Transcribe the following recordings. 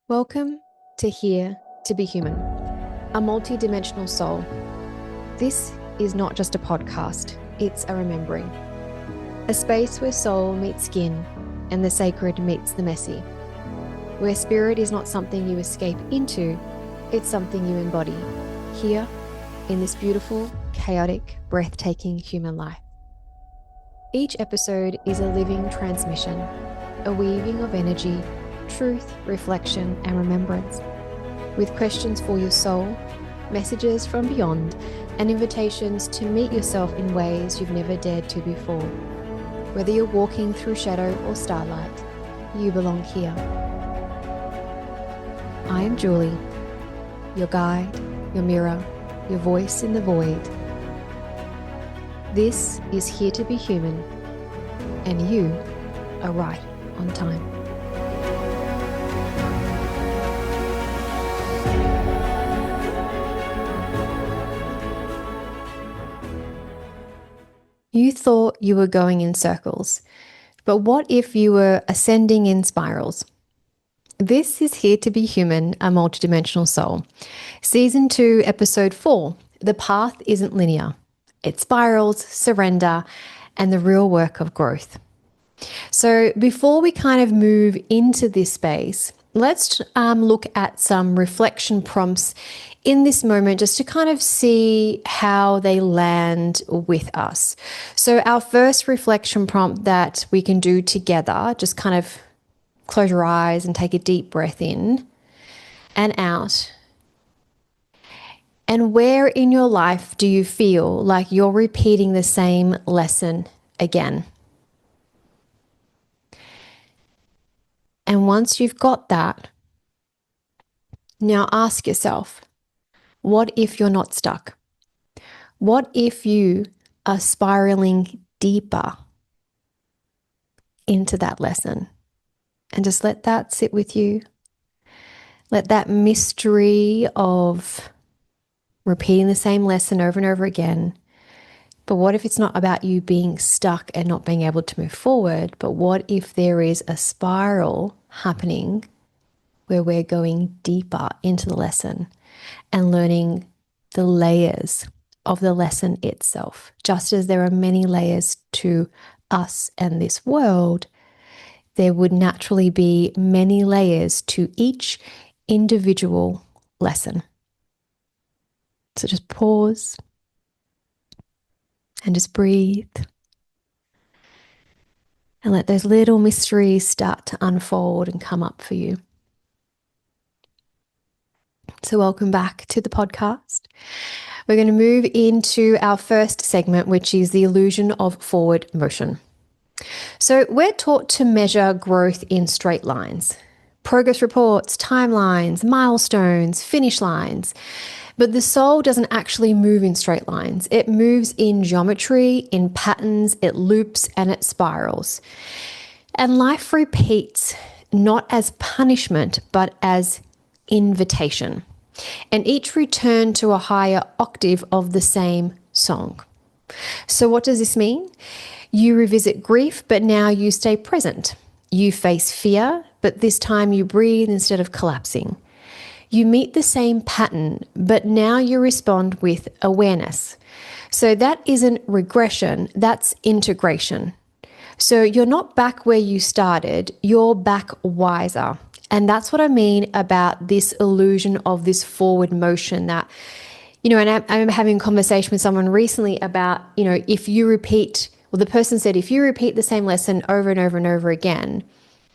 Welcome to Here to Be Human, a multi-dimensional soul. This is not just a podcast, it's a remembering. A space where soul meets skin and the sacred meets the messy. Where spirit is not something you escape into, it's something you embody here in this beautiful, chaotic, breathtaking human life. Each episode is a living transmission, a weaving of energy, truth, reflection, and remembrance, with questions for your soul, messages from beyond, and invitations to meet yourself in ways you've never dared to before. Whether you're walking through shadow or starlight, you belong here. I am Julie, your guide, your mirror, your voice in the void. This is Here to Be Human, and you are right on time. You thought you were going in circles, but what if you were ascending in spirals? This is Here to Be Human, a multidimensional soul. Season 2, episode 4, The Path Isn't Linear. It spirals, surrender, and the real work of growth. So before we kind of move into this space, let's look at some reflection prompts in this moment just to kind of see how they land with us. So our first reflection prompt that we can do together, just kind of close your eyes and take a deep breath in and out. And where in your life do you feel like you're repeating the same lesson again? And once you've got that, now ask yourself, what if you're not stuck? What if you are spiraling deeper into that lesson? And just let that sit with you. Let that mystery of repeating the same lesson over and over again. But what if it's not about you being stuck and not being able to move forward, but what if there is a spiral happening where we're going deeper into the lesson and learning the layers of the lesson itself? Just as there are many layers to us and this world, there would naturally be many layers to each individual lesson. So just pause and just breathe and let those little mysteries start to unfold and come up for you. So welcome back to the podcast. We're going to move into our first segment, which is the illusion of forward motion. So we're taught to measure growth in straight lines, progress reports, timelines, milestones, finish lines. But the soul doesn't actually move in straight lines. It moves in geometry, in patterns, it loops and it spirals. And life repeats not as punishment, but as invitation. And each return to a higher octave of the same song. So what does this mean? You revisit grief, but now you stay present. You face fear, but this time you breathe instead of collapsing. You meet the same pattern, but now you respond with awareness. So that isn't regression, that's integration. So you're not back where you started, you're back wiser. And that's what I mean about this illusion of this forward motion that, and I remember having a conversation with someone recently about, if you repeat, well, the person said, if you repeat the same lesson over and over and over again,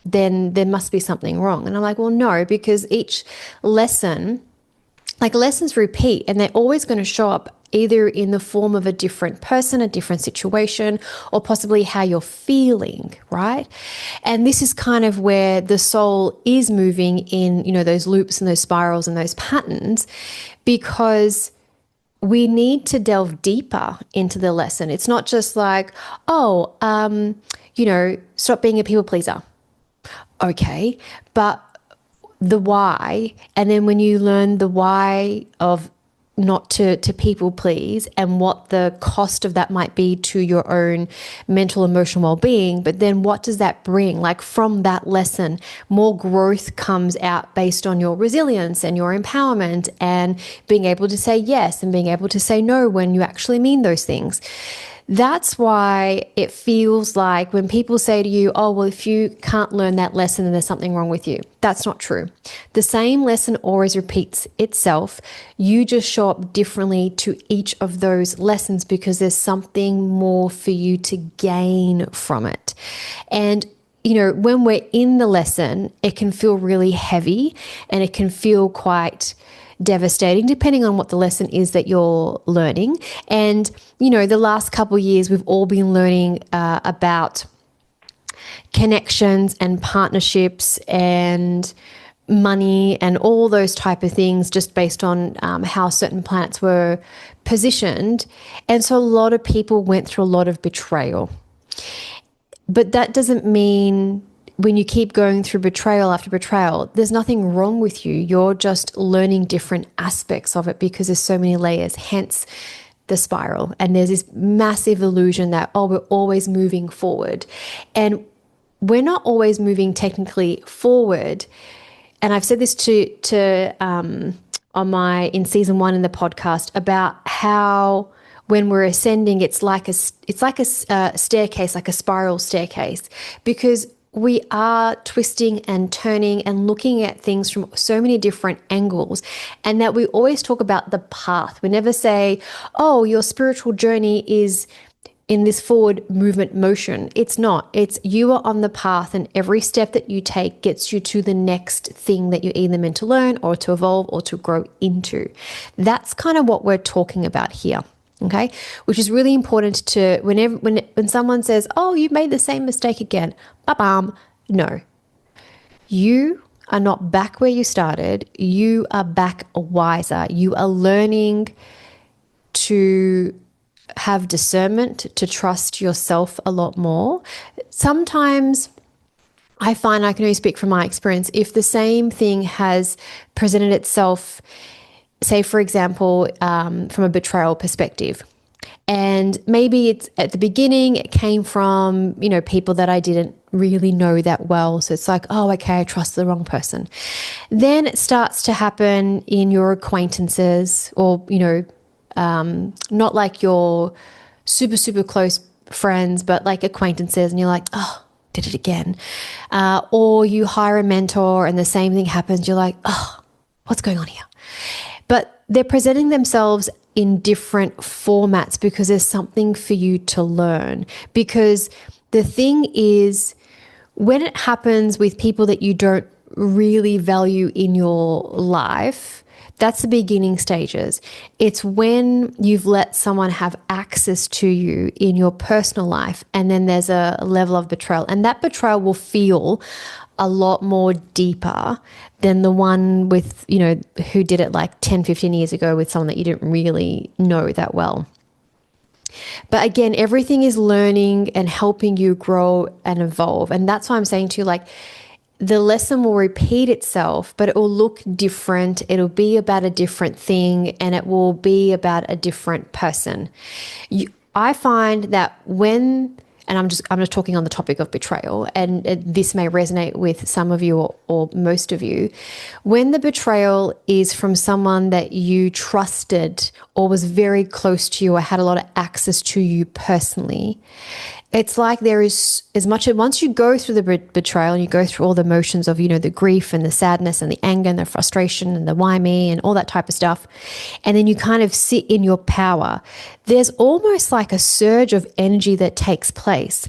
then there must be something wrong. And I'm like, well, no, because each lesson, like lessons repeat, and they're always going to show up either in the form of a different person, a different situation, or possibly how you're feeling, right? And this is kind of where the soul is moving in, those loops and those spirals and those patterns, because we need to delve deeper into the lesson. It's not just like, stop being a people pleaser. Okay, but the why, and then when you learn the why of not to people please, and what the cost of that might be to your own mental, emotional well-being. But then what does that bring? Like from that lesson, more growth comes out based on your resilience and your empowerment and being able to say yes and being able to say no when you actually mean those things. That's why it feels like when people say to you, oh, well, if you can't learn that lesson, then there's something wrong with you. That's not true. The same lesson always repeats itself. You just show up differently to each of those lessons because there's something more for you to gain from it. And when we're in the lesson, it can feel really heavy and it can feel quite devastating depending on what the lesson is that you're learning. And the last couple of years we've all been learning about connections and partnerships and money and all those type of things just based on how certain planets were positioned. And so a lot of people went through a lot of betrayal. But that doesn't mean when you keep going through betrayal after betrayal, there's nothing wrong with you. You're just learning different aspects of it because there's so many layers, hence the spiral. And there's this massive illusion that, oh, we're always moving forward. And we're not always moving technically forward. And I've said this in season 1 in the podcast about how when we're ascending, it's like a staircase, like a spiral staircase, because we are twisting and turning and looking at things from so many different angles, and that we always talk about the path. We never say, oh, your spiritual journey is in this forward movement motion. It's not. It's you are on the path, and every step that you take gets you to the next thing that you're either meant to learn or to evolve or to grow into. That's kind of what we're talking about here. Okay, which is really important to when someone says, oh, you've made the same mistake again. Ba-bam. No, you are not back where you started. You are back wiser. You are learning to have discernment, to trust yourself a lot more. Sometimes I find, I can only speak from my experience, if the same thing has presented itself, say, for example, from a betrayal perspective, and maybe it's at the beginning, it came from, people that I didn't really know that well. So it's like, oh, okay, I trust the wrong person. Then it starts to happen in your acquaintances or, not like your super, super close friends, but like acquaintances. And you're like, oh, did it again. Or you hire a mentor and the same thing happens. You're like, oh, what's going on here? But they're presenting themselves in different formats because there's something for you to learn. Because the thing is, when it happens with people that you don't really value in your life, that's the beginning stages. It's when you've let someone have access to you in your personal life, and then there's a level of betrayal. And that betrayal will feel a lot more deeper than the one with, who did it like 10, 15 years ago with someone that you didn't really know that well. But again, everything is learning and helping you grow and evolve. And that's why I'm saying to you, like, the lesson will repeat itself, but it will look different. It'll be about a different thing, and it will be about a different person. I find that and I'm just talking on the topic of betrayal, and this may resonate with some of you or most of you. When the betrayal is from someone that you trusted or was very close to you or had a lot of access to you personally, it's like there is as much, once you go through the betrayal and you go through all the emotions of, the grief and the sadness and the anger and the frustration and the why me and all that type of stuff, and then you kind of sit in your power, there's almost like a surge of energy that takes place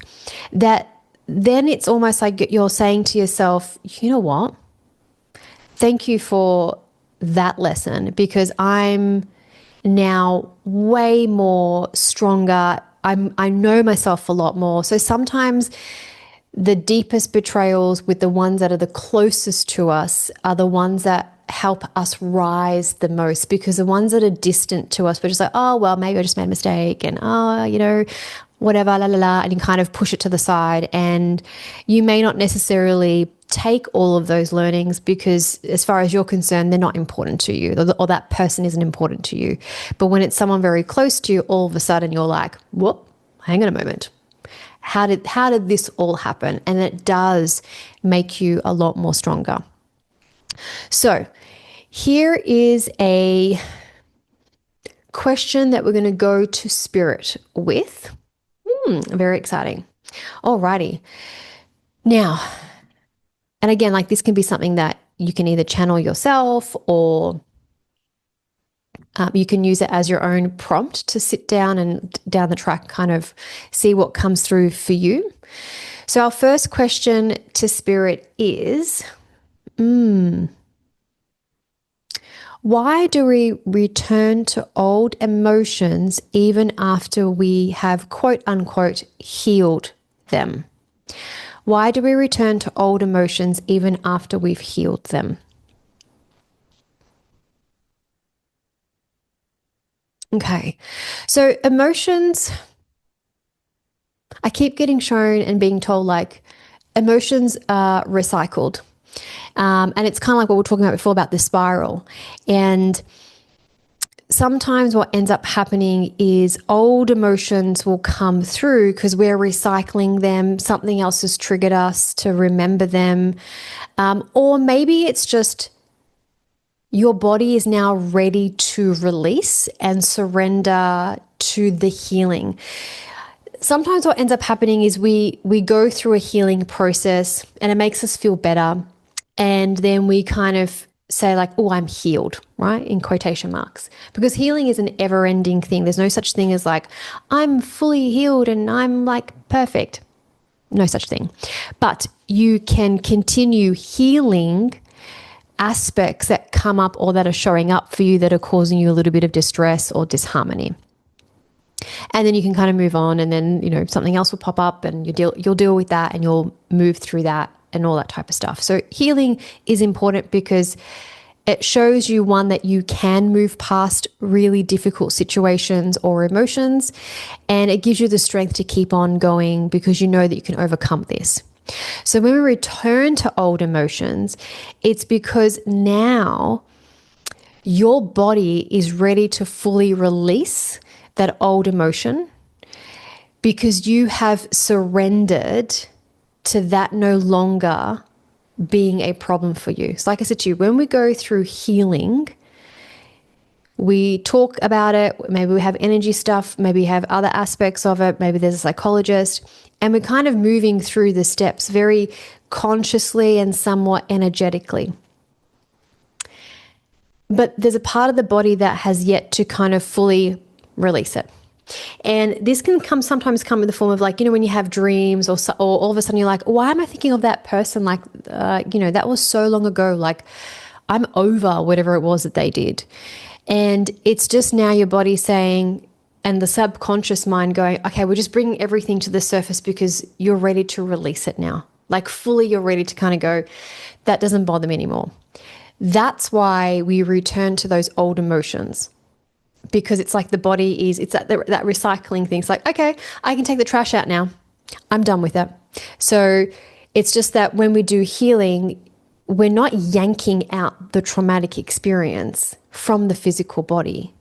that then it's almost like you're saying to yourself, you know what? Thank you for that lesson, because I'm now way more stronger. I know myself a lot more. So sometimes the deepest betrayals with the ones that are the closest to us are the ones that help us rise the most, because the ones that are distant to us, we're just like, oh, well, maybe I just made a mistake, and whatever, la, la, la, and you kind of push it to the side, and you may not necessarily take all of those learnings because as far as you're concerned, they're not important to you, or that person isn't important to you. But when it's someone very close to you, all of a sudden you're like, whoop, hang on a moment. How did this all happen? And it does make you a lot more stronger. So here is a question that we're going to go to spirit with. Very exciting. Alrighty. Now, and again, like this can be something that you can either channel yourself or you can use it as your own prompt to sit down and down the track kind of see what comes through for you. So our first question to spirit is, why do we return to old emotions even after we have quote unquote healed them? Why do we return to old emotions even after we've healed them? Okay, so emotions, I keep getting shown and being told like emotions are recycled. And it's kind of like what we were talking about before about the spiral. And sometimes what ends up happening is old emotions will come through because we're recycling them. Something else has triggered us to remember them. Or maybe it's just your body is now ready to release and surrender to the healing. Sometimes what ends up happening is we go through a healing process and it makes us feel better. And then we kind of say like, oh, I'm healed, right? In quotation marks. Because healing is an ever-ending thing. There's no such thing as like, I'm fully healed and I'm like perfect. No such thing. But you can continue healing aspects that come up or that are showing up for you that are causing you a little bit of distress or disharmony. And then you can kind of move on, and then, you know, something else will pop up and you'll deal with that and you'll move through that and all that type of stuff. So healing is important because it shows you, one, that you can move past really difficult situations or emotions, and it gives you the strength to keep on going because you know that you can overcome this. So when we return to old emotions, it's because now your body is ready to fully release that old emotion because you have surrendered to that no longer being a problem for you. So like I said to you, when we go through healing, we talk about it. Maybe we have energy stuff. Maybe we have other aspects of it. Maybe there's a psychologist. And we're kind of moving through the steps very consciously and somewhat energetically. But there's a part of the body that has yet to kind of fully release it. And this can sometimes come in the form of like, you know, when you have dreams or all of a sudden you're like, why am I thinking of that person? Like, you know, that was so long ago. Like, I'm over whatever it was that they did. And it's just now your body saying, and the subconscious mind going, okay, we're just bringing everything to the surface because you're ready to release it now. Like fully, you're ready to kind of go, that doesn't bother me anymore. That's why we return to those old emotions, because it's like the body it's that recycling thing. It's like, okay, I can take the trash out now. I'm done with it. So it's just that when we do healing, we're not yanking out the traumatic experience from the physical body.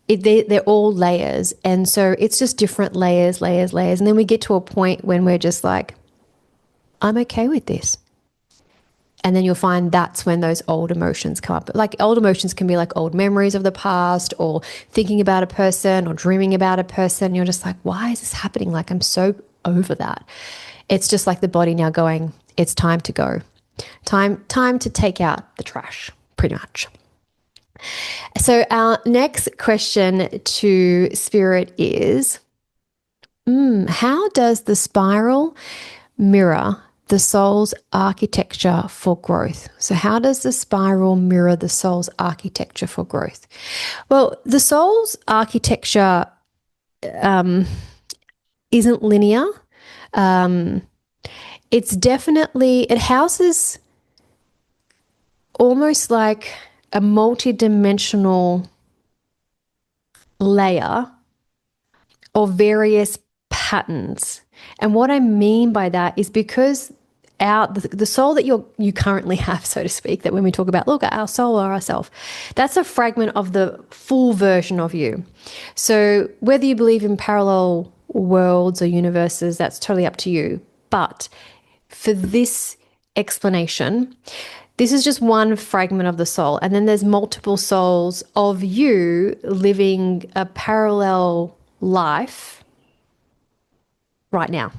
They're all layers. And so it's just different layers. And then we get to a point when we're just like, I'm okay with this. And then you'll find that's when those old emotions come up. Like old emotions can be like old memories of the past, or thinking about a person or dreaming about a person. You're just like, why is this happening? Like, I'm so over that. It's just like the body now going, it's time to go. Time to take out the trash, pretty much. So our next question to spirit is, how does the spiral mirror the soul's architecture for growth? So how does the spiral mirror the soul's architecture for growth? Well, the soul's architecture isn't linear. It houses almost like a multi-dimensional layer of various patterns. And what I mean by that is because the soul that you currently have, so to speak, that when we talk about, look, our soul or ourself, that's a fragment of the full version of you. So whether you believe in parallel worlds or universes, that's totally up to you. But for this explanation, this is just one fragment of the soul. And then there's multiple souls of you living a parallel life right now.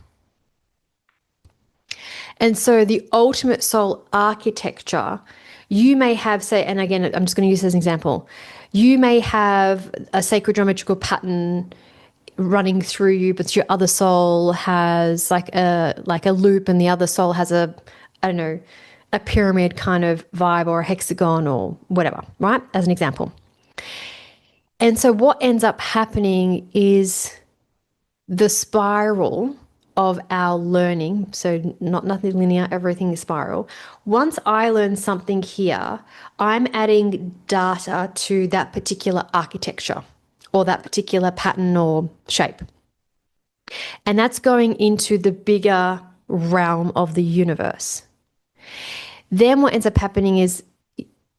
And so the ultimate soul architecture, you may have, say, and again, I'm just going to use this as an example. You may have a sacred geometrical pattern running through you, but your other soul has like a loop, and the other soul has a pyramid kind of vibe, or a hexagon or whatever, right? As an example. And so what ends up happening is the spiral of our learning, so nothing linear, everything is spiral. Once I learn something here, I'm adding data to that particular architecture or that particular pattern or shape. And that's going into the bigger realm of the universe. Then what ends up happening is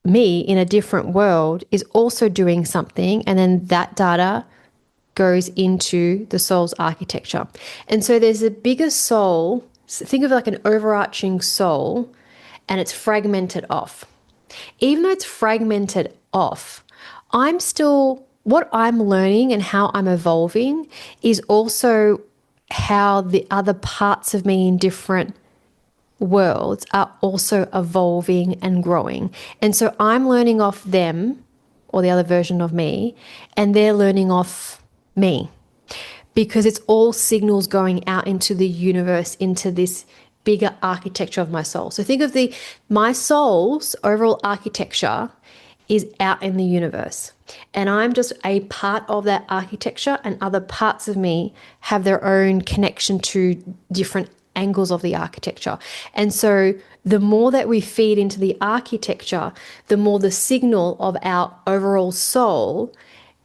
me in a different world is also doing something, and then that data goes into the soul's architecture. And so there's a bigger soul. So think of like an overarching soul, and it's fragmented off. Even though it's fragmented off, what I'm learning and how I'm evolving is also how the other parts of me in different worlds are also evolving and growing. And so I'm learning off them, or the other version of me, and they're learning off me, because it's all signals going out into the universe, into this bigger architecture of my soul. So think of my soul's overall architecture is out in the universe, and I'm just a part of that architecture, and other parts of me have their own connection to different angles of the architecture. And so the more that we feed into the architecture, the more the signal of our overall soul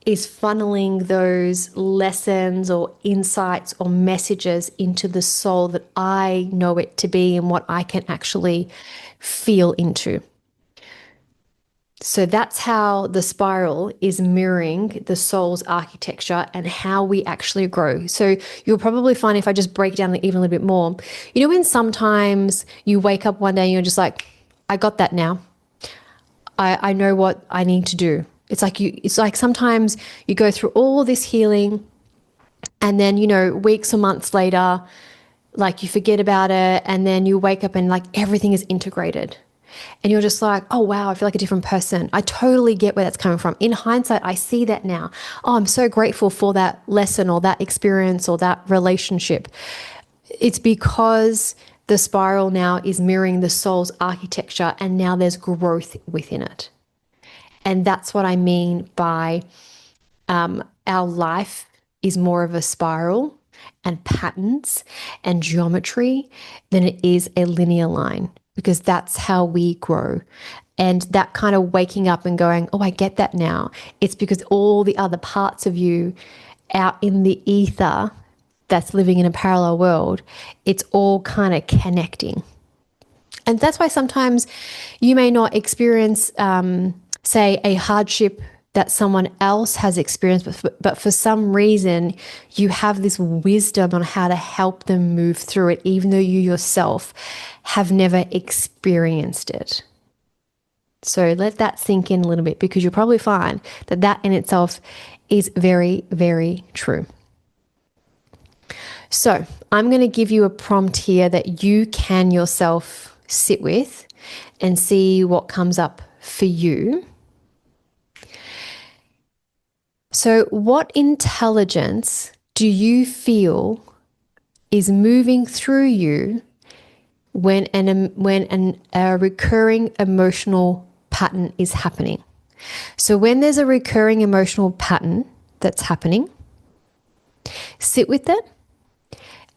is funneling those lessons or insights or messages into the soul that I know it to be and what I can actually feel into. So that's how the spiral is mirroring the soul's architecture and how we actually grow. So you'll probably find, if I just break down even a little bit more, you know, when sometimes you wake up one day and you're just like, I got that now. I know what I need to do. It's like sometimes you go through all this healing, and then, you know, weeks or months later, like you forget about it, and then you wake up and like everything is integrated. And you're just like, oh, wow, I feel like a different person. I totally get where that's coming from. In hindsight, I see that now. Oh, I'm so grateful for that lesson or that experience or that relationship. It's because the spiral now is mirroring the soul's architecture, and now there's growth within it. And that's what I mean by our life is more of a spiral and patterns and geometry than it is a linear line, because that's how we grow. And that kind of waking up and going, oh, I get that now. It's because all the other parts of you out in the ether that's living in a parallel world, it's all kind of connecting. And that's why sometimes you may not experience, say, a hardship that someone else has experienced, but for some reason you have this wisdom on how to help them move through it, even though you yourself have never experienced it. So let that sink in a little bit, because you'll probably find that that in itself is very, very true. So I'm going to give you a prompt here that you can yourself sit with and see what comes up for you. So what intelligence do you feel is moving through you when a recurring emotional pattern is happening? So when there's a recurring emotional pattern that's happening, sit with it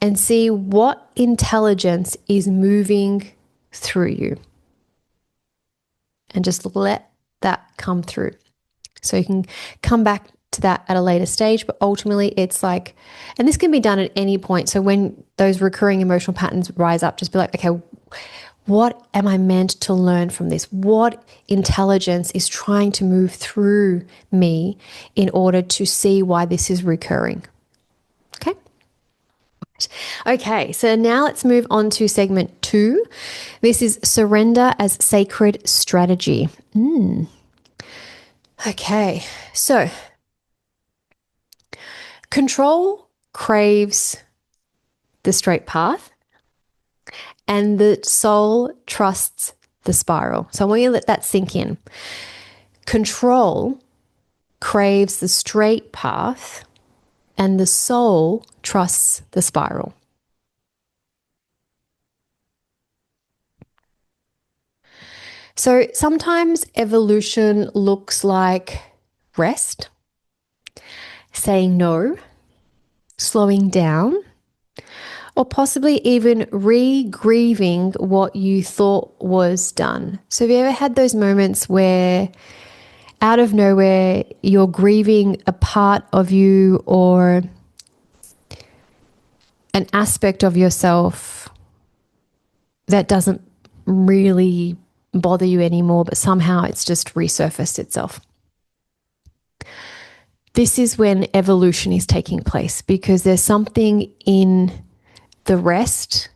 and see what intelligence is moving through you. And just let that come through. So you can come back to that at a later stage, but ultimately it's like, and this can be done at any point. So when those recurring emotional patterns rise up, just be like, okay, What am I meant to learn from this? What intelligence is trying to move through me in order to see why this is recurring? Okay. Okay, so now let's move on to segment 2. This is surrender as sacred strategy. Okay, so control craves the straight path, and the soul trusts the spiral. So I want you to let that sink in. Control craves the straight path, and the soul trusts the spiral. So sometimes evolution looks like rest, saying no, slowing down, or possibly even re-grieving what you thought was done. So have you ever had those moments where out of nowhere you're grieving a part of you or an aspect of yourself that doesn't really bother you anymore, but somehow it's just resurfaced itself? This is when evolution is taking place, because there's something in the rest,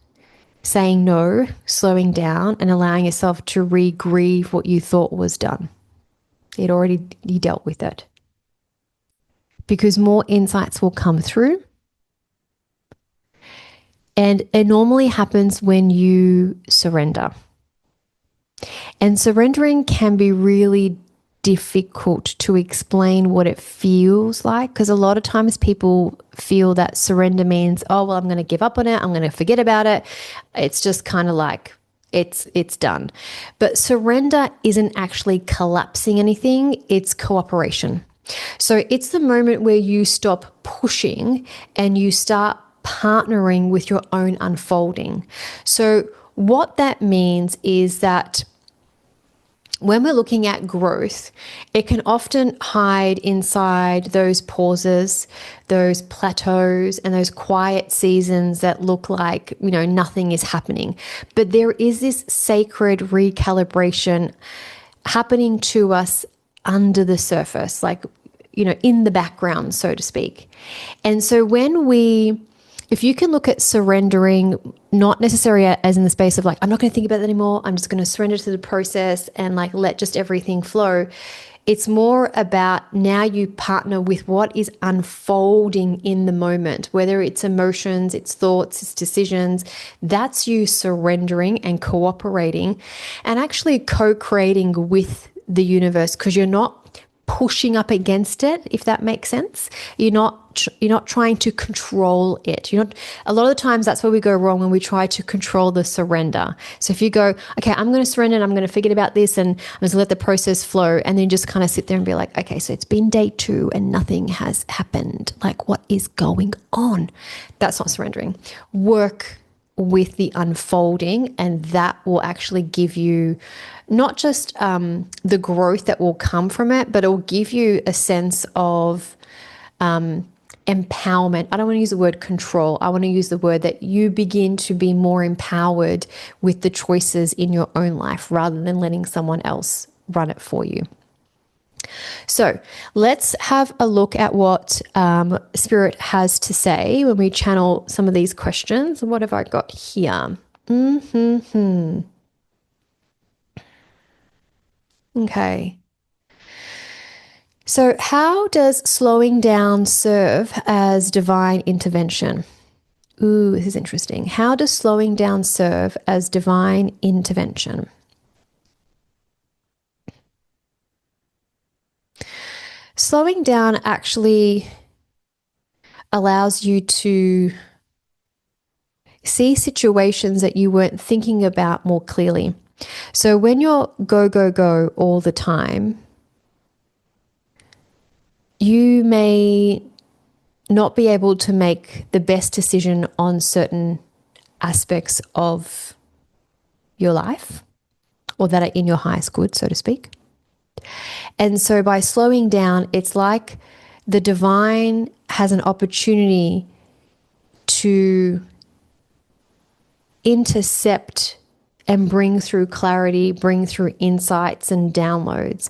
saying no, slowing down, and allowing yourself to re-grieve what you thought was done. You dealt with it. Because more insights will come through. And it normally happens when you surrender. And surrendering can be really difficult to explain what it feels like, because a lot of times people feel that surrender means, oh, well, I'm going to give up on it. I'm going to forget about it. It's just kind of like it's done. But surrender isn't actually collapsing anything. It's cooperation. So it's the moment where you stop pushing and you start partnering with your own unfolding. So what that means is that when we're looking at growth, it can often hide inside those pauses, those plateaus, and those quiet seasons that look like, nothing is happening. But there is this sacred recalibration happening to us under the surface, like, in the background, so to speak. And so if you can look at surrendering, not necessarily as in the space of like, I'm not going to think about that anymore. I'm just going to surrender to the process and like let just everything flow. It's more about now you partner with what is unfolding in the moment, whether it's emotions, it's thoughts, it's decisions. That's you surrendering and cooperating and actually co-creating with the universe, because you're not pushing up against it, if that makes sense. You're not trying to control it. A lot of the times that's where we go wrong, when we try to control the surrender. So if you go, okay, I'm going to surrender and I'm going to forget about this and I'm just going to let the process flow, and then just kind of sit there and be like, okay, so it's been day 2 and nothing has happened. Like, what is going on? That's not surrendering. Work with the unfolding, and that will actually give you not just the growth that will come from it, but it will give you a sense of empowerment. I don't want to use the word control. I want to use the word that you begin to be more empowered with the choices in your own life rather than letting someone else run it for you. So let's have a look at what Spirit has to say when we channel some of these questions. What have I got here? Okay. So how does slowing down serve as divine intervention? Ooh, this is interesting. How does slowing down serve as divine intervention? Slowing down actually allows you to see situations that you weren't thinking about more clearly. So when you're go, go, go all the time, you may not be able to make the best decision on certain aspects of your life, or that are in your highest good, so to speak. And so by slowing down, it's like the divine has an opportunity to intercept and bring through clarity, bring through insights and downloads.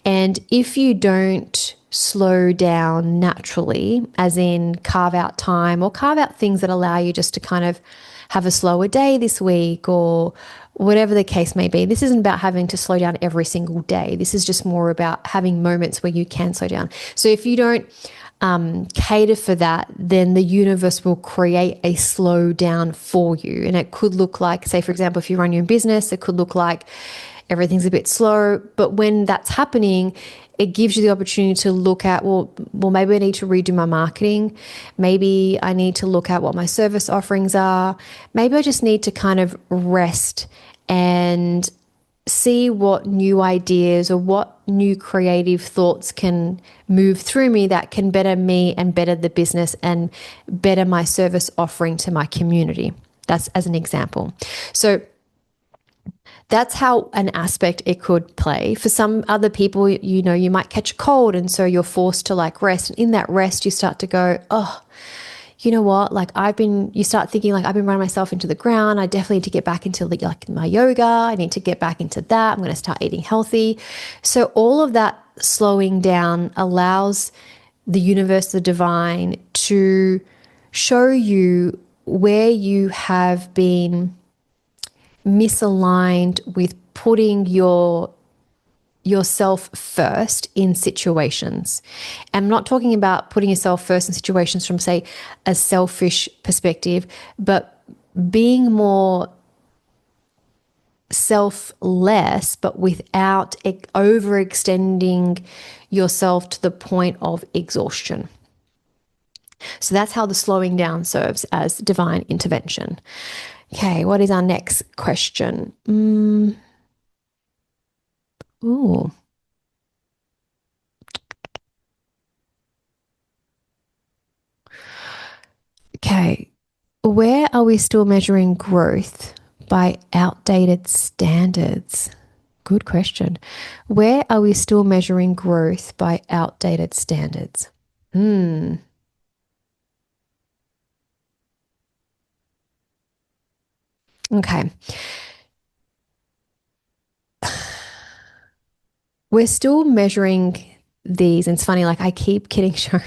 And if you don't slow down naturally, as in carve out time or carve out things that allow you just to kind of have a slower day this week or whatever the case may be. This isn't about having to slow down every single day. This is just more about having moments where you can slow down. So if you don't cater for that, then the universe will create a slow down for you. And it could look like, say, for example, if you run your own business, it could look like everything's a bit slow. But when that's happening, it gives you the opportunity to look at, well, maybe I need to redo my marketing. Maybe I need to look at what my service offerings are. Maybe I just need to kind of rest and see what new ideas or what new creative thoughts can move through me that can better me and better the business and better my service offering to my community. That's as an example. So that's how an aspect it could play. For some other people, you might catch a cold and so you're forced to like rest. And in that rest, you start to go, oh, you know what? Like you start thinking like I've been running myself into the ground. I definitely need to get back into like my yoga. I need to get back into that. I'm going to start eating healthy. So all of that slowing down allows the universe, the divine, to show you where you have been misaligned with putting yourself first in situations. I'm not talking about putting yourself first in situations from, say, a selfish perspective, but being more selfless, but without overextending yourself to the point of exhaustion. So that's how the slowing down serves as divine intervention. Okay, what is our next question? Ooh. Okay, where are we still measuring growth by outdated standards? Good question. Where are we still measuring growth by outdated standards? Okay. We're still measuring these, and it's funny, like I keep getting shown,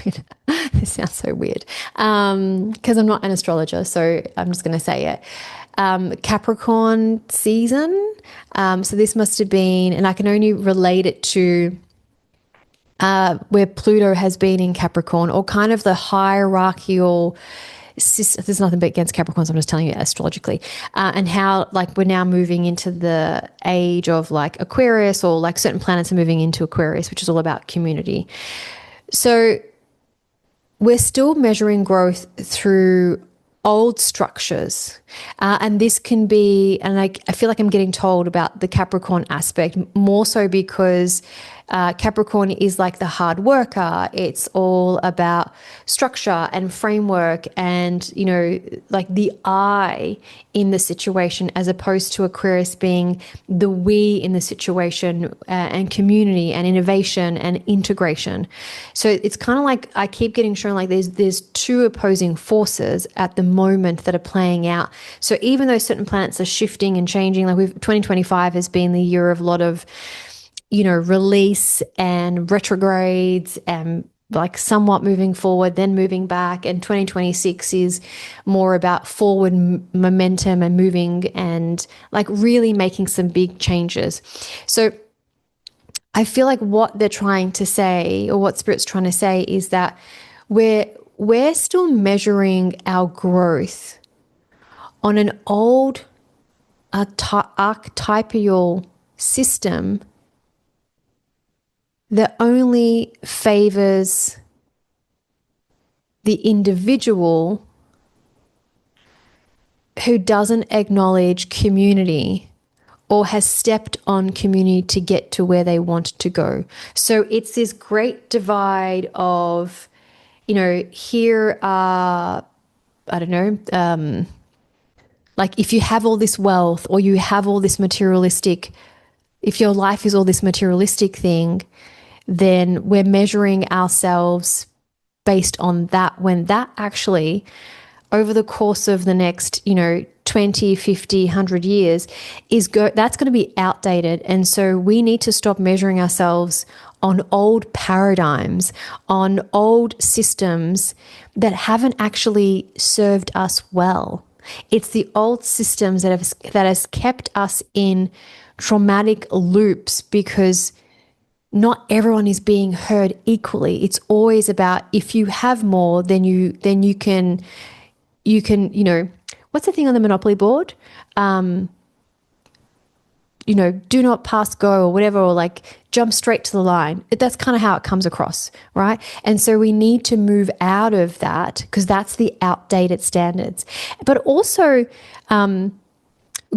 this sounds so weird, because I'm not an astrologer, so I'm just going to say it. Capricorn season. So this must have been, and I can only relate it to where Pluto has been in Capricorn, or kind of the hierarchical there's nothing but against Capricorns, I'm just telling you astrologically, and how like we're now moving into the age of like Aquarius, or like certain planets are moving into Aquarius, which is all about community. So we're still measuring growth through old structures. And this can be, and I feel like I'm getting told about the Capricorn aspect more so because Capricorn is like the hard worker. It's all about structure and framework and, like the I in the situation, as opposed to Aquarius being the we in the situation, and community and innovation and integration. So it's kind of like I keep getting shown like there's two opposing forces at the moment that are playing out. So even though certain planets are shifting and changing, like 2025 has been the year of a lot of release and retrogrades and like somewhat moving forward, then moving back. And 2026 is more about forward momentum and moving and like really making some big changes. So I feel like what they're trying to say, or what Spirit's trying to say, is that we're still measuring our growth on an old archetypal system that only favors the individual who doesn't acknowledge community or has stepped on community to get to where they want to go. So it's this great divide of, here are, I don't know, like if you have all this wealth or you have all this materialistic, if your life is all this materialistic thing, then we're measuring ourselves based on that, when that actually, over the course of the next, 20, 50, 100 years that's going to be outdated. And so we need to stop measuring ourselves on old paradigms, on old systems that haven't actually served us well. It's the old systems that has kept us in traumatic loops because not everyone is being heard equally. It's always about if you have more, then you can what's the thing on the Monopoly board? Do not pass go or whatever, or like jump straight to the line. That's kind of how it comes across, right? And so we need to move out of that because that's the outdated standards. But also,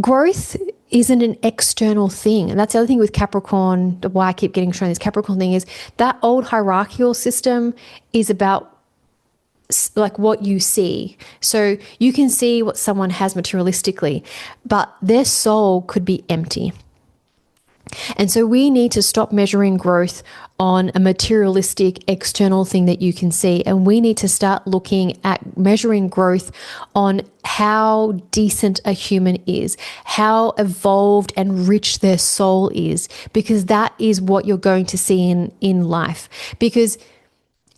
growth isn't an external thing. And that's the other thing with Capricorn, why I keep getting shown this Capricorn thing is that old hierarchical system is about like what you see. So you can see what someone has materialistically, but their soul could be empty. And so we need to stop measuring growth on a materialistic external thing that you can see. And we need to start looking at measuring growth on how decent a human is, how evolved and rich their soul is, because that is what you're going to see in life. Because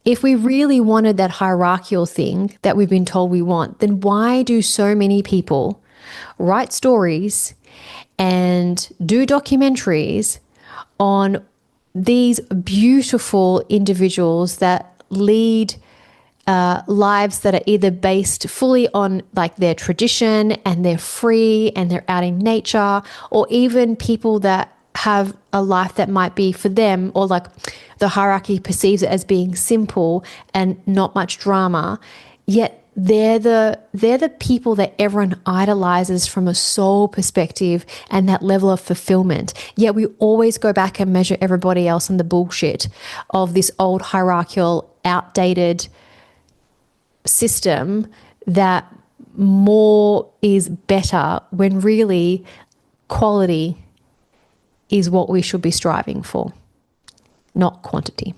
if we really wanted that hierarchical thing that we've been told we want, then why do so many people write stories and do documentaries on these beautiful individuals that lead lives that are either based fully on like their tradition and they're free and they're out in nature, or even people that have a life that might be for them, or like the hierarchy perceives it as being simple and not much drama, yet they're the people that everyone idolizes from a soul perspective and that level of fulfillment. Yet we always go back and measure everybody else on the bullshit of this old hierarchical, outdated system that more is better, when really quality is what we should be striving for, not quantity.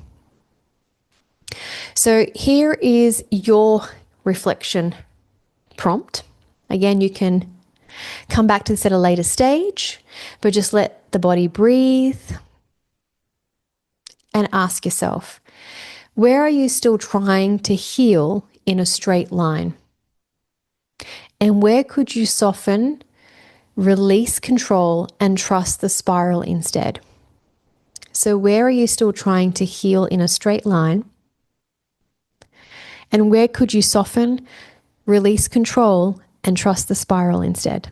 So here is your reflection prompt. Again, you can come back to this at a later stage, but just let the body breathe and ask yourself, where are you still trying to heal in a straight line? And where could you soften, release control, and trust the spiral instead? So where are you still trying to heal in a straight line? And where could you soften, release control, and trust the spiral instead?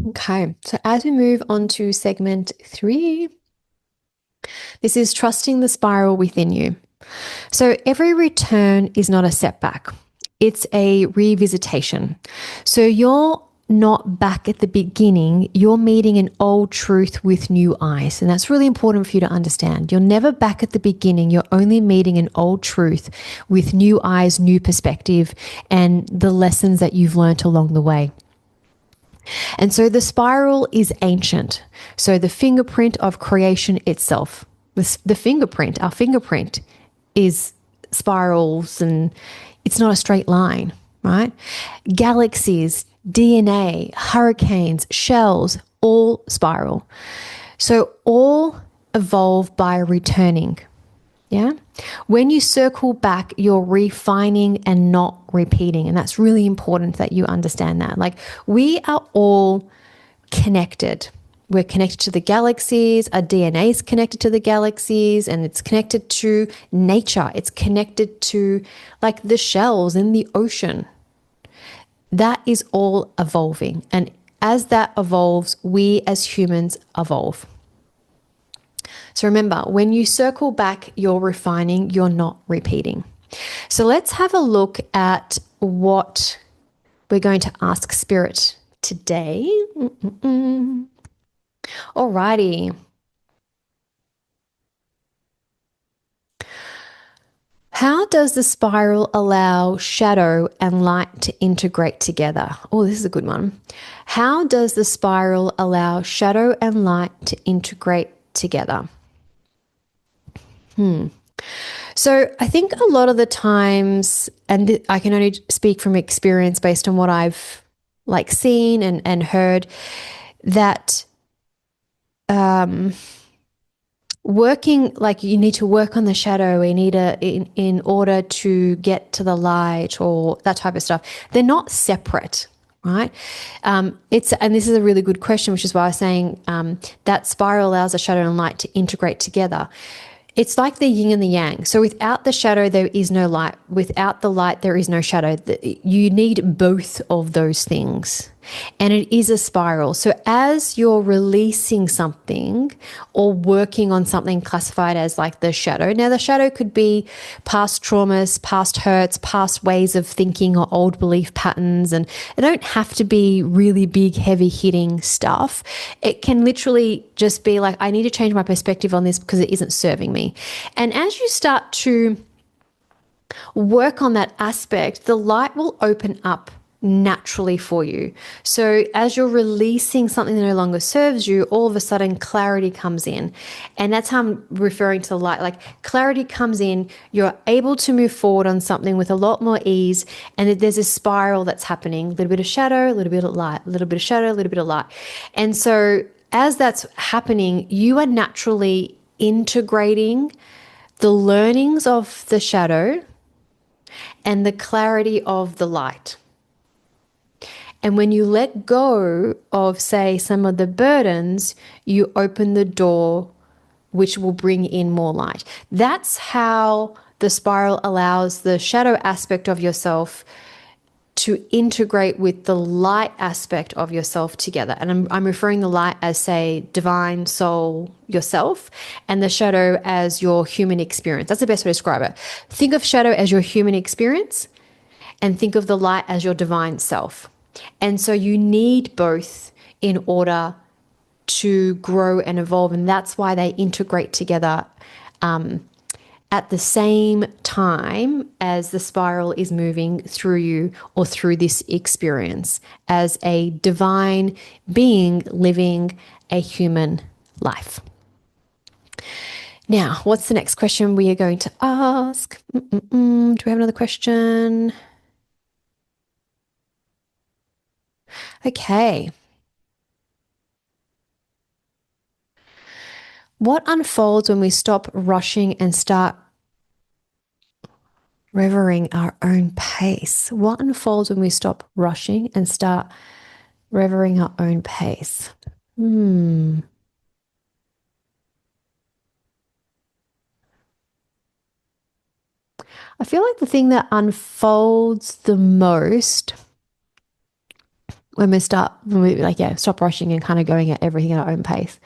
Okay, so as we move on to segment 3, this is trusting the spiral within you. So every return is not a setback. It's a revisitation. So you're not back at the beginning. You're meeting an old truth with new eyes. And that's really important for you to understand. You're never back at the beginning. You're only meeting an old truth with new eyes, new perspective, and the lessons that you've learned along the way. And so the spiral is ancient. So the fingerprint of creation itself, the fingerprint, our fingerprint is spirals, and it's not a straight line, right? Galaxies, DNA, hurricanes, shells, all spiral. So all evolve by returning. Yeah. When you circle back, you're refining and not repeating. And that's really important that you understand that. Like, we are all connected. We're connected to the galaxies. Our DNA is connected to the galaxies, and it's connected to nature. It's connected to like the shells in the ocean. That is all evolving. And as that evolves, we as humans evolve. So remember, when you circle back, you're refining, you're not repeating. So let's have a look at what we're going to ask Spirit today. Alrighty. How does the spiral allow shadow and light to integrate together? Oh, this is a good one. How does the spiral allow shadow and light to integrate together? So I think a lot of the times, and I can only speak from experience based on what I've seen and heard, that working, you need to work on the shadow, you need in order to get to the light or that type of stuff. They're not separate, right? And this is a really good question, which is why I was saying that spiral allows the shadow and light to integrate together. It's like the yin and the yang. So without the shadow, there is no light. Without the light, there is no shadow. You need both of those things. And it is a spiral. So as you're releasing something or working on something classified as like the shadow, now the shadow could be past traumas, past hurts, past ways of thinking or old belief patterns. And they don't have to be really big, heavy hitting stuff. It can literally just be like, I need to change my perspective on this because it isn't serving me. And as you start to work on that aspect, the light will open up naturally for you. So as you're releasing something that no longer serves you, all of a sudden clarity comes in. And that's how I'm referring to the light. Like clarity comes in, you're able to move forward on something with a lot more ease. And there's a spiral that's happening, a little bit of shadow, a little bit of light, a little bit of shadow, a little bit of light. And so as that's happening, you are naturally integrating the learnings of the shadow and the clarity of the light. And when you let go of, say, some of the burdens, you open the door, which will bring in more light. That's how the spiral allows the shadow aspect of yourself to integrate with the light aspect of yourself together. And I'm referring the light as, say, divine soul yourself, and the shadow as your human experience. That's the best way to describe it. Think of shadow as your human experience and think of the light as your divine self. And so you need both in order to grow and evolve. And that's why they integrate together at the same time as the spiral is moving through you or through this experience as a divine being living a human life. Now, what's the next question we are going to ask? Do we have another question? Okay. What unfolds when we stop rushing and start revering our own pace? What unfolds when we stop rushing and start revering our own pace? I feel like the thing that unfolds the most when we stop rushing and kind of going at everything at our own pace.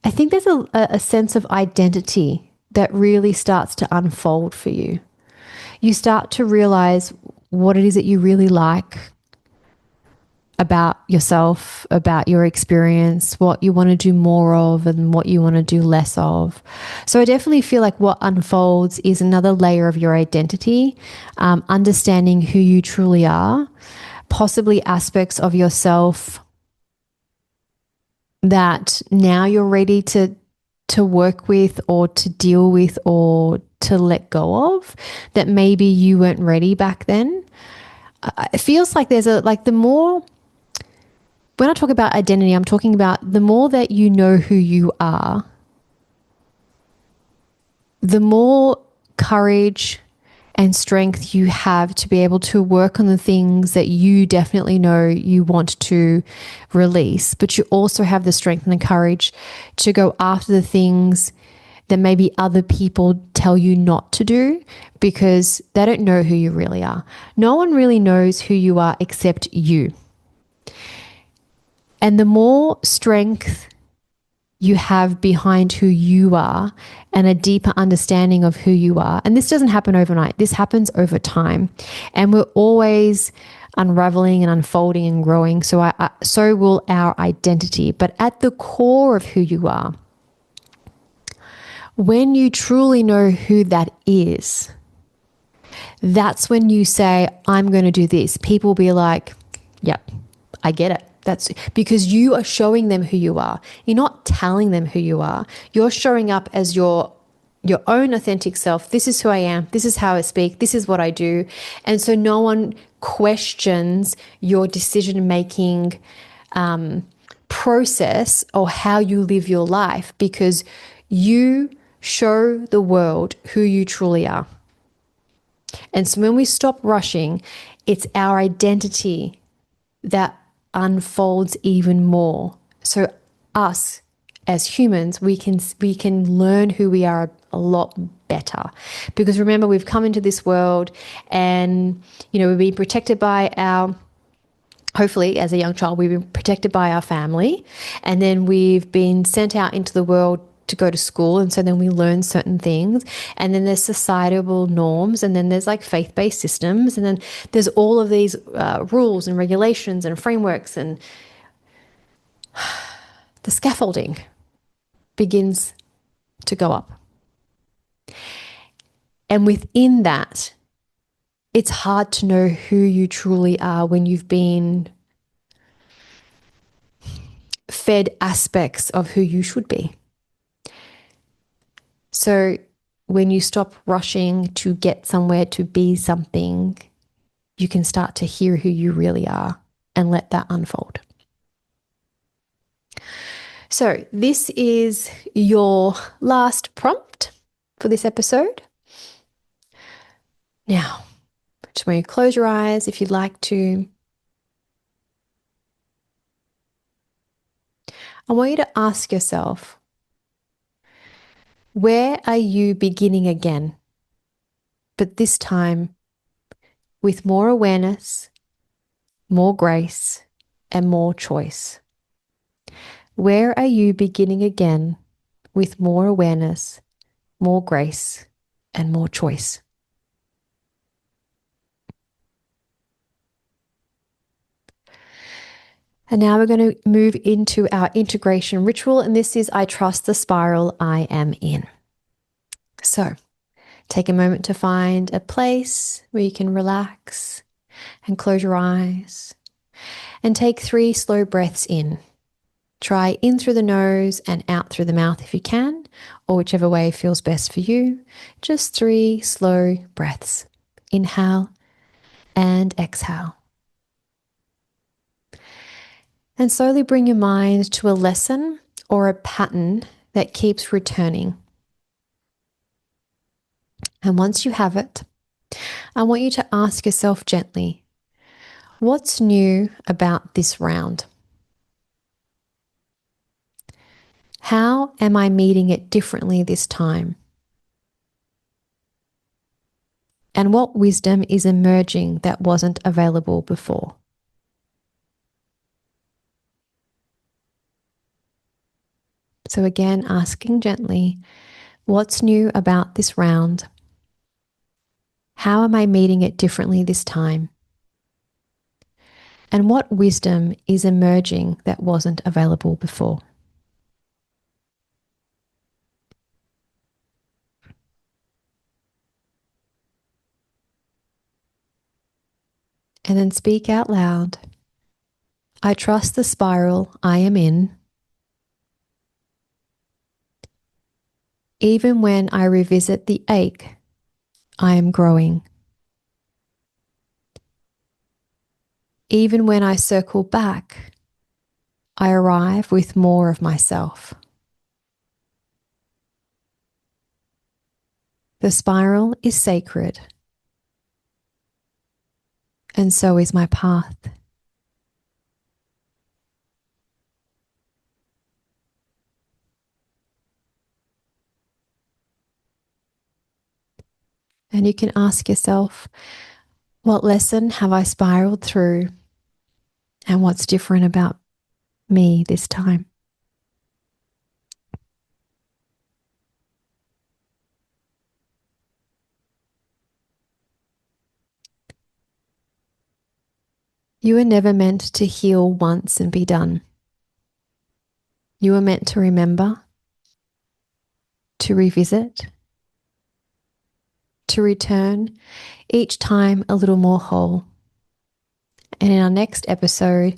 I think there's a sense of identity that really starts to unfold for you. You start to realize what it is that you really like about yourself, about your experience, what you want to do more of and what you want to do less of. So I definitely feel like what unfolds is another layer of your identity, understanding who you truly are, possibly aspects of yourself that now you're ready to work with or to deal with or to let go of that maybe you weren't ready back then. It feels like there's the more, when I talk about identity, I'm talking about the more that you know who you are, the more courage and strength you have to be able to work on the things that you definitely know you want to release, but you also have the strength and the courage to go after the things that maybe other people tell you not to do because they don't know who you really are. No one really knows who you are except you. And the more strength you have behind who you are and a deeper understanding of who you are. And this doesn't happen overnight. This happens over time. And we're always unraveling and unfolding and growing. So will our identity. But at the core of who you are, When you truly know who that is, that's when you say, I'm going to do this. People will be like, yep, I get it. That's because you are showing them who you are. You're not telling them who you are. You're showing up as your own authentic self. This is who I am. This is how I speak. This is what I do. And so no one questions your decision making process or how you live your life, because you show the world who you truly are. And so when we stop rushing, it's our identity that unfolds even more. So us as humans, we can learn who we are a lot better. Because remember, we've come into this world and, we've been protected by hopefully as a young child, we've been protected by our family. And then we've been sent out into the world to go to school. And so then we learn certain things. And then there's societal norms. And then there's like faith-based systems. And then there's all of these rules and regulations and frameworks. And the scaffolding begins to go up. And within that, it's hard to know who you truly are when you've been fed aspects of who you should be. So when you stop rushing to get somewhere, to be something, you can start to hear who you really are and let that unfold. So this is your last prompt for this episode. Now, just want you to close your eyes if you'd like to. I want you to ask yourself, where are you beginning again? But this time with more awareness, more grace, and more choice. Where are you beginning again with more awareness, more grace, and more choice? And now we're going to move into our integration ritual, and this is I trust the spiral I am in. So take a moment to find a place where you can relax and close your eyes and take 3 slow breaths in. Try in through the nose and out through the mouth if you can, or whichever way feels best for you. Just 3 slow breaths. Inhale and exhale. And slowly bring your mind to a lesson or a pattern that keeps returning. And once you have it, I want you to ask yourself gently, what's new about this round? How am I meeting it differently this time? And what wisdom is emerging that wasn't available before? So again, asking gently, what's new about this round? How am I meeting it differently this time? And what wisdom is emerging that wasn't available before? And then speak out loud. I trust the spiral I am in, even when I revisit the ache, I am growing. Even when I circle back, I arrive with more of myself. The spiral is sacred, and so is my path. And you can ask yourself, what lesson have I spiraled through, and what's different about me this time? You were never meant to heal once and be done. You were meant to remember, to revisit, to return, each time a little more whole. And in our next episode,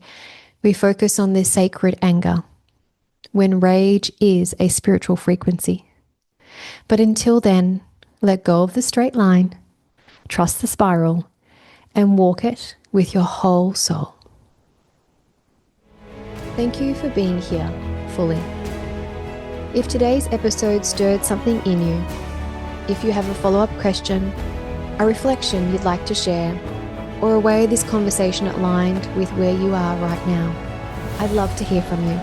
we focus on this sacred anger, when rage is a spiritual frequency. But until then, let go of the straight line, trust the spiral, and walk it with your whole soul. Thank you for being here fully. If today's episode stirred something in you, if you have a follow-up question, a reflection you'd like to share, or a way this conversation aligned with where you are right now, I'd love to hear from you.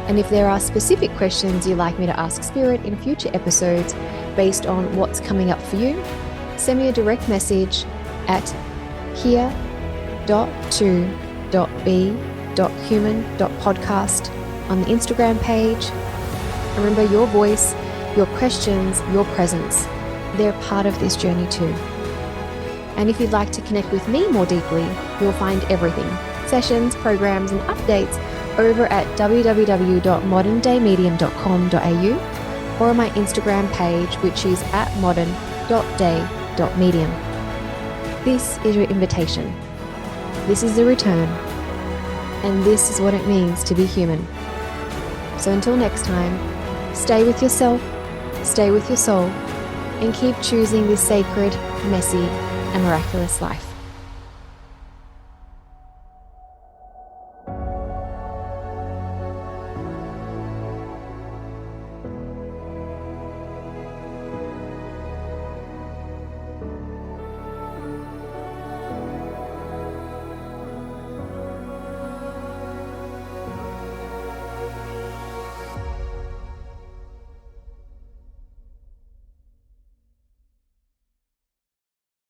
And if there are specific questions you'd like me to ask Spirit in future episodes based on what's coming up for you, send me a direct message at here.to.be.human.podcast on the Instagram page. Remember, your voice, your questions, your presence, they're part of this journey too. And if you'd like to connect with me more deeply, you'll find everything, sessions, programs, and updates over at www.moderndaymedium.com.au or on my Instagram page, which is at modern.day.medium. This is your invitation. This is the return. And this is what it means to be human. So until next time, stay with yourself, stay with your soul, and keep choosing this sacred, messy, and miraculous life.